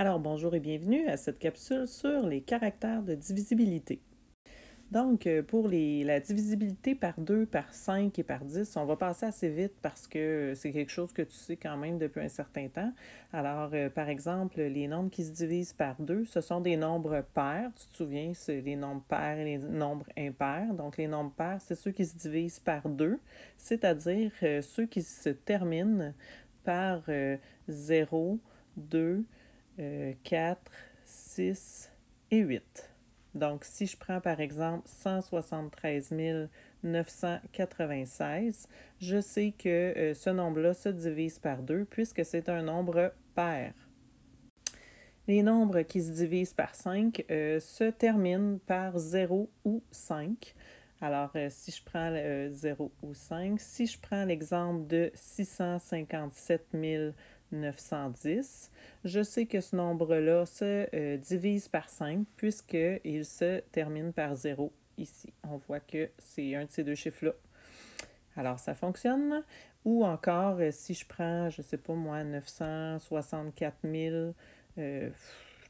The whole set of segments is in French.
Alors bonjour et bienvenue à cette capsule sur les caractères de divisibilité. Donc pour la divisibilité par 2, par 5 et par 10, on va passer assez vite parce que c'est quelque chose que tu sais quand même depuis un certain temps. Alors par exemple, les nombres qui se divisent par 2, ce sont des nombres pairs. Tu te souviens, c'est les nombres pairs et les nombres impairs. Donc les nombres pairs, c'est ceux qui se divisent par 2, c'est-à-dire ceux qui se terminent par 0, 2, 4, 6 et 8. Donc, si je prends par exemple 173 996, je sais que ce nombre-là se divise par 2 puisque c'est un nombre pair. Les nombres qui se divisent par 5 se terminent par 0 ou 5. Alors, si je prends 0 ou 5, si je prends l'exemple de 657 910, je sais que ce nombre-là se divise par 5 puisqu'il se termine par 0 ici. On voit que c'est un de ces deux chiffres-là. Alors, ça fonctionne. Ou encore, si je prends, je ne sais pas moi, 964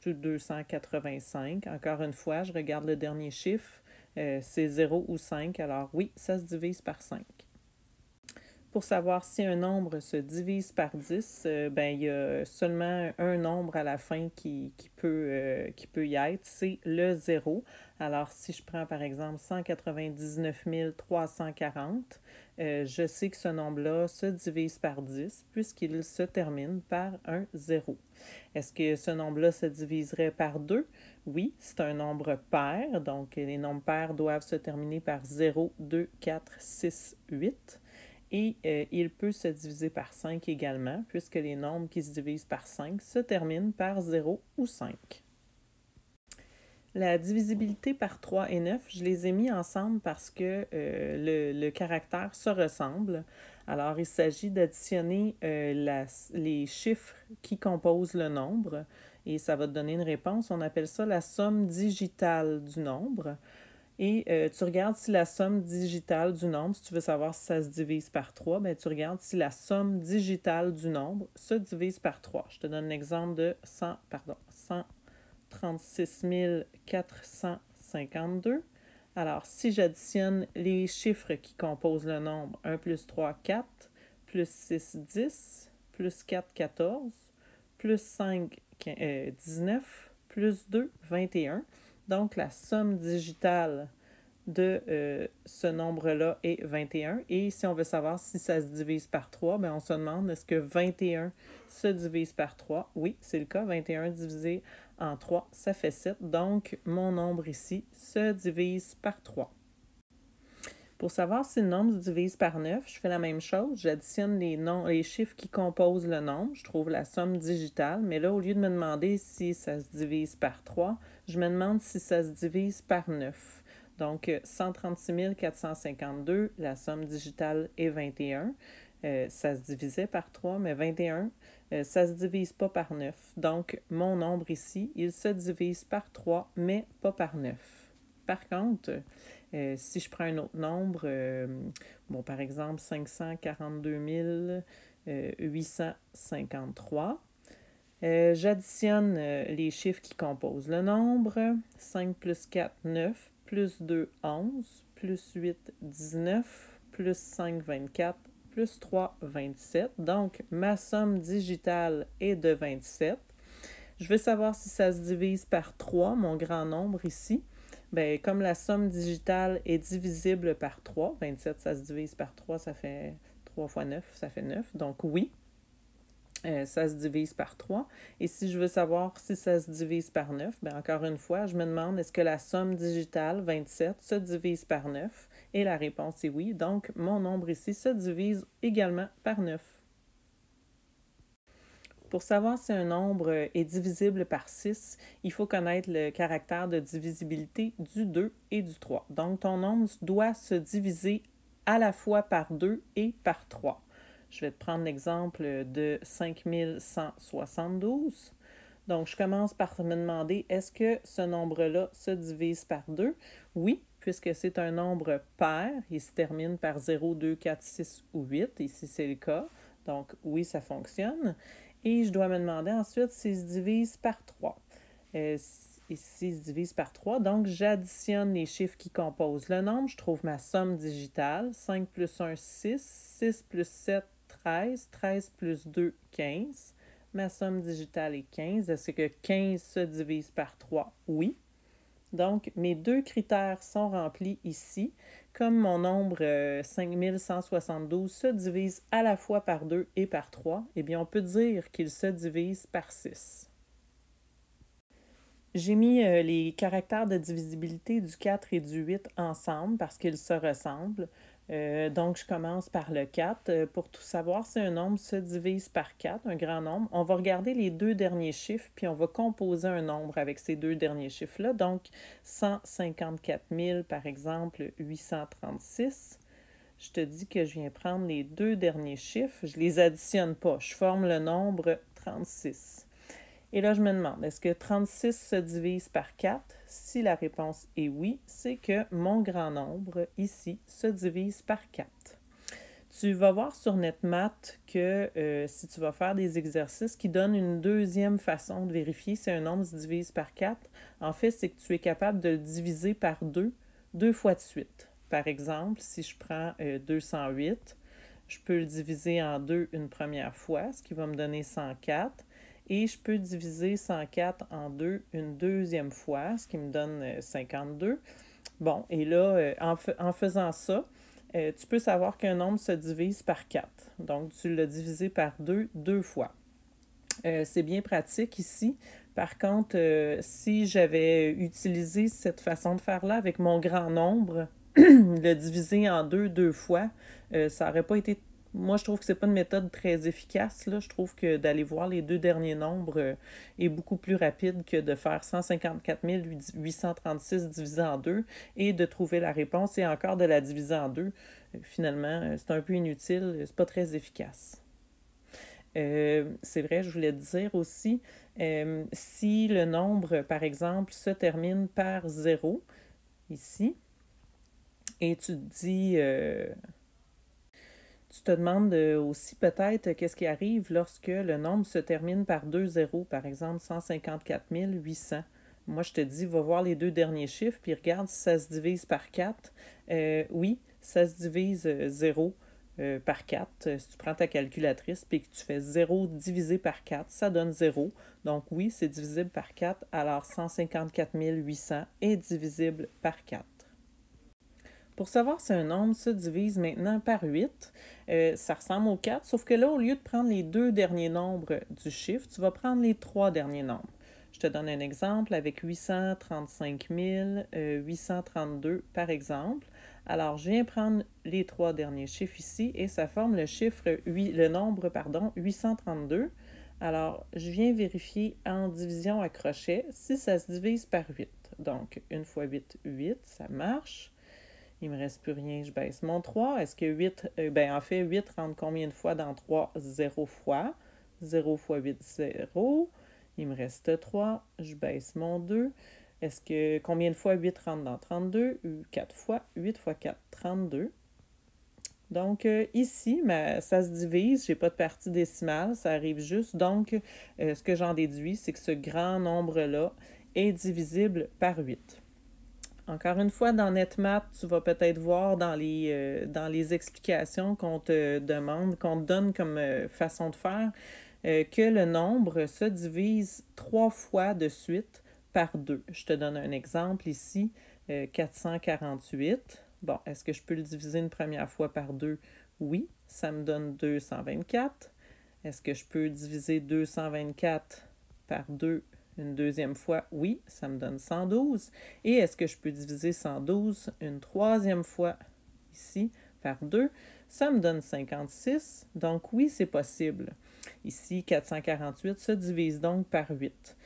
285, encore une fois, je regarde le dernier chiffre, c'est 0 ou 5. Alors oui, ça se divise par 5. Pour savoir si un nombre se divise par 10, il y a seulement un nombre à la fin qui peut y être, c'est le 0. Alors, si je prends par exemple 199 340, je sais que ce nombre-là se divise par 10 puisqu'il se termine par un 0. Est-ce que ce nombre-là se diviserait par 2? Oui, c'est un nombre pair, donc les nombres pairs doivent se terminer par 0, 2, 4, 6, 8. Et il peut se diviser par 5 également, puisque les nombres qui se divisent par 5 se terminent par 0 ou 5. La divisibilité par 3 et 9, je les ai mis ensemble parce que le caractère se ressemble. Alors, il s'agit d'additionner les chiffres qui composent le nombre et ça va te donner une réponse. On appelle ça la somme digitale du nombre. Et tu regardes si la somme digitale du nombre, si tu veux savoir si ça se divise par 3, tu regardes si la somme digitale du nombre se divise par 3. Je te donne l'exemple de 136 452. Alors, si j'additionne les chiffres qui composent le nombre 1 plus 3, 4, plus 6, 10, plus 4, 14, plus 5, 19, plus 2, 21. Donc, la somme digitale de ce nombre-là est 21. Et si on veut savoir si ça se divise par 3, on se demande est-ce que 21 se divise par 3? Oui, c'est le cas. 21 divisé en 3, ça fait 7. Donc, mon nombre ici se divise par 3. Pour savoir si le nombre se divise par 9, je fais la même chose. J'additionne les chiffres qui composent le nombre. Je trouve la somme digitale. Mais là, au lieu de me demander si ça se divise par 3, je me demande si ça se divise par 9. Donc, 136 452, la somme digitale est 21. Ça se divisait par 3, mais 21, ça ne se divise pas par 9. Donc, mon nombre ici, il se divise par 3, mais pas par 9. Par contre, si je prends un autre nombre, par exemple 542 853, j'additionne les chiffres qui composent le nombre. 5 plus 4, 9, plus 2, 11, plus 8, 19, plus 5, 24, plus 3, 27. Donc, ma somme digitale est de 27. Je veux savoir si ça se divise par 3, mon grand nombre ici. Comme la somme digitale est divisible par 3, 27, ça se divise par 3, ça fait 3 fois 9, ça fait 9. Donc oui, ça se divise par 3. Et si je veux savoir si ça se divise par 9, encore une fois, je me demande est-ce que la somme digitale, 27, se divise par 9? Et la réponse est oui. Donc, mon nombre ici se divise également par 9. Pour savoir si un nombre est divisible par 6, il faut connaître le caractère de divisibilité du 2 et du 3. Donc, ton nombre doit se diviser à la fois par 2 et par 3. Je vais te prendre l'exemple de 5172. Donc, je commence par me demander, est-ce que ce nombre-là se divise par 2? Oui, puisque c'est un nombre pair. Il se termine par 0, 2, 4, 6 ou 8. Ici, c'est le cas. Donc, oui, ça fonctionne. Et je dois me demander ensuite s'il se divise par 3. Ici, il se divise par 3. Donc, j'additionne les chiffres qui composent le nombre. Je trouve ma somme digitale. 5 plus 1, 6. 6 plus 7, 13. 13 plus 2, 15. Ma somme digitale est 15. Est-ce que 15 se divise par 3? Oui. Donc, mes deux critères sont remplis ici. Comme mon nombre 5172 se divise à la fois par 2 et par 3, eh bien, on peut dire qu'il se divise par 6. J'ai mis les caractères de divisibilité du 4 et du 8 ensemble parce qu'ils se ressemblent. Donc, je commence par le 4. Pour tout savoir si un nombre se divise par 4, un grand nombre, on va regarder les deux derniers chiffres, puis on va composer un nombre avec ces deux derniers chiffres-là. Donc, 154 000, par exemple, 836. Je te dis que je viens prendre les deux derniers chiffres. Je ne les additionne pas. Je forme le nombre 36. Et là, je me demande, est-ce que 36 se divise par 4? Si la réponse est oui, c'est que mon grand nombre, ici, se divise par 4. Tu vas voir sur NetMath que si tu vas faire des exercices qui donnent une deuxième façon de vérifier si un nombre se divise par 4, en fait, c'est que tu es capable de le diviser par 2 fois de suite. Par exemple, si je prends 208, je peux le diviser en 2 une première fois, ce qui va me donner 104. Et je peux diviser 104 en 2 une deuxième fois, ce qui me donne 52. Bon, et là, en faisant ça, tu peux savoir qu'un nombre se divise par 4. Donc, tu l'as divisé par 2 fois. C'est bien pratique ici. Par contre, si j'avais utilisé cette façon de faire-là avec mon grand nombre, le diviser en 2 fois, ça n'aurait pas été. Moi, je trouve que c'est pas une méthode très efficace, là. Je trouve que d'aller voir les deux derniers nombres est beaucoup plus rapide que de faire 154 836 divisé en 2 et de trouver la réponse et encore de la diviser en 2. Finalement, c'est un peu inutile, c'est pas très efficace. C'est vrai, je voulais te dire aussi, si le nombre, par exemple, se termine par 0, ici, et tu te dis, tu te demandes aussi peut-être qu'est-ce qui arrive lorsque le nombre se termine par 2 zéros, par exemple 154 800. Moi, je te dis, va voir les deux derniers chiffres, puis regarde si ça se divise par 4. Oui, ça se divise 0 par 4. Si tu prends ta calculatrice et que tu fais 0 divisé par 4, ça donne 0. Donc oui, c'est divisible par 4. Alors 154 800 est divisible par 4. Pour savoir si un nombre se divise maintenant par 8, ça ressemble au 4, sauf que là, au lieu de prendre les deux derniers nombres du chiffre, tu vas prendre les trois derniers nombres. Je te donne un exemple avec 835 832 par exemple. Alors, je viens prendre les trois derniers chiffres ici et ça forme le nombre 832. Alors, je viens vérifier en division à crochet si ça se divise par 8. Donc, 1 fois 8, 8, ça marche. Il ne me reste plus rien, je baisse mon 3. Est-ce que 8, en fait, 8 rentre combien de fois dans 3? 0 fois. 0 fois 8, 0. Il me reste 3, je baisse mon 2. Est-ce que combien de fois 8 rentre dans 32? 4 fois. 8 fois 4, 32. Donc, ici, ça se divise, je n'ai pas de partie décimale, ça arrive juste. Donc, ce que j'en déduis, c'est que ce grand nombre-là est divisible par 8. Encore une fois, dans NetMath, tu vas peut-être voir dans les explications qu'on te demande, qu'on te donne comme façon de faire, que le nombre se divise 3 fois de suite par 2. Je te donne un exemple ici, 448. Bon, est-ce que je peux le diviser une première fois par 2? Oui, ça me donne 224. Est-ce que je peux diviser 224 par 2 une deuxième fois? Oui, ça me donne 112. Et est-ce que je peux diviser 112 une troisième fois ici par 2? Ça me donne 56. Donc oui, c'est possible. Ici, 448 se divise donc par 8.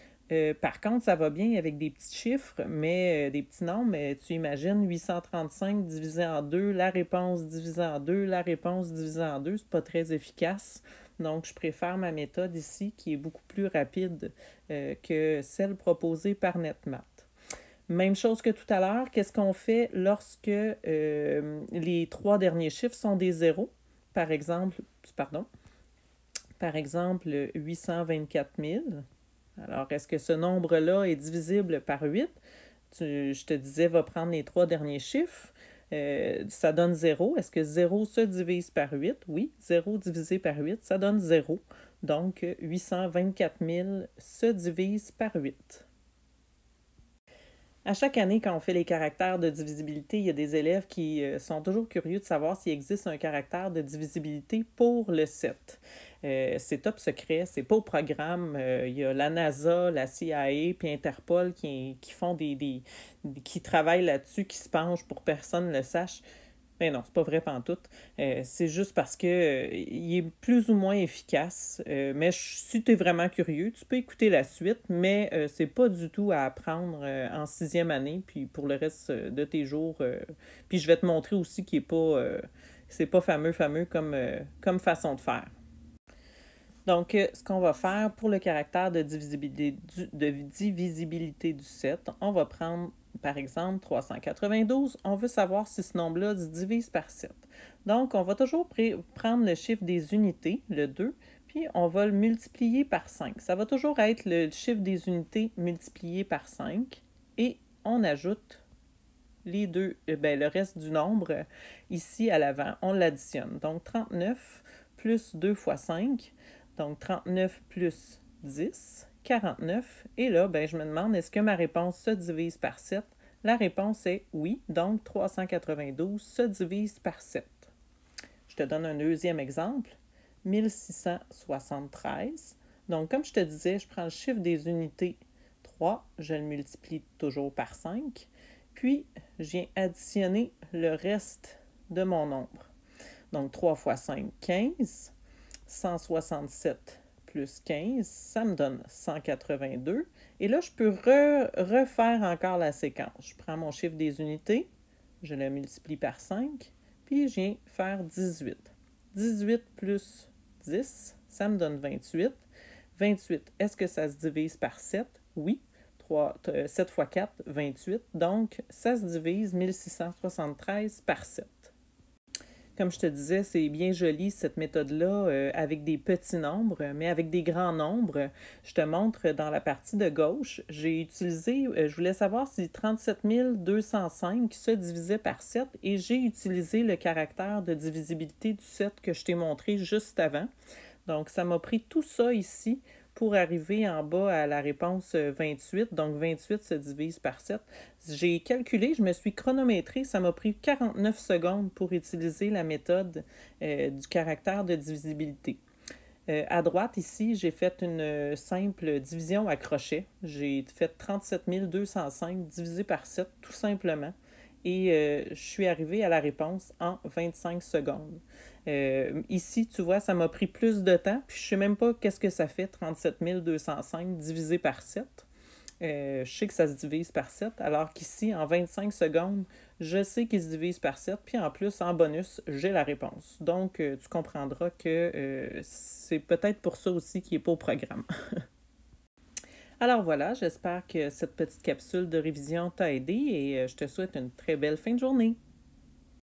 Par contre, ça va bien avec des petits chiffres, mais des petits nombres, mais tu imagines 835 divisé en 2, la réponse divisée en 2, la réponse divisée en 2, c'est pas très efficace. Donc, je préfère ma méthode ici qui est beaucoup plus rapide que celle proposée par NetMath. Même chose que tout à l'heure, qu'est-ce qu'on fait lorsque les trois derniers chiffres sont des zéros? Par exemple, Par exemple, 824 000. Alors, est-ce que ce nombre-là est divisible par 8? Je te disais, va prendre les 3 derniers chiffres. Ça donne 0. Est-ce que 0 se divise par 8? Oui, 0 divisé par 8, ça donne 0. Donc, 824 000 se divise par 8. À chaque année, quand on fait les caractères de divisibilité, il y a des élèves qui sont toujours curieux de savoir s'il existe un caractère de divisibilité pour le 7. C'est top secret, c'est pas au programme. Il y a la NASA, la CIA, puis Interpol qui font qui travaillent là-dessus, qui se penchent pour que personne ne le sache. Mais non, c'est pas vrai pantoute. C'est juste parce que il est plus ou moins efficace. Mais si tu es vraiment curieux, tu peux écouter la suite, mais c'est pas du tout à apprendre en 6e année, puis pour le reste de tes jours. Puis je vais te montrer aussi qu'il est pas, c'est pas fameux comme façon de faire. Donc, ce qu'on va faire pour le caractère de divisibilité du 7, on va prendre, par exemple, 392. On veut savoir si ce nombre-là se divise par 7. Donc, on va toujours prendre le chiffre des unités, le 2, puis on va le multiplier par 5. Ça va toujours être le chiffre des unités multiplié par 5. Et on ajoute les deux, le reste du nombre ici à l'avant, on l'additionne. Donc, 39 plus 2 fois 5. Donc, 39 plus 10, 49. Et là, je me demande, est-ce que ma réponse se divise par 7? La réponse est oui. Donc, 392 se divise par 7. Je te donne un deuxième exemple. 1673. Donc, comme je te disais, je prends le chiffre des unités 3, je le multiplie toujours par 5. Puis, je viens additionner le reste de mon nombre. Donc, 3 fois 5, 15. 167 plus 15, ça me donne 182. Et là, je peux refaire encore la séquence. Je prends mon chiffre des unités, je le multiplie par 5, puis je viens faire 18. 18 plus 10, ça me donne 28. 28, est-ce que ça se divise par 7? Oui. 7 fois 4, 28. Donc, ça se divise 1673 par 7. Comme je te disais, c'est bien joli cette méthode-là avec des petits nombres, mais avec des grands nombres. Je te montre dans la partie de gauche, j'ai utilisé, je voulais savoir si 37 205 se divisait par 7 et j'ai utilisé le caractère de divisibilité du 7 que je t'ai montré juste avant. Donc, ça m'a pris tout ça ici pour arriver en bas à la réponse 28. Donc, 28 se divise par 7. J'ai calculé, je me suis chronométré. Ça m'a pris 49 secondes pour utiliser la méthode du caractère de divisibilité. À droite, ici, j'ai fait une simple division à crochet. J'ai fait 37 205 divisé par 7, tout simplement. Et je suis arrivée à la réponse en 25 secondes. Ici, tu vois, ça m'a pris plus de temps, puis je ne sais même pas qu'est-ce que ça fait, 37 205 divisé par 7. Je sais que ça se divise par 7, alors qu'ici, en 25 secondes, je sais qu'il se divise par 7, puis en plus, en bonus, j'ai la réponse. Donc, tu comprendras que c'est peut-être pour ça aussi qu'il n'est pas au programme. Alors voilà, j'espère que cette petite capsule de révision t'a aidé et je te souhaite une très belle fin de journée.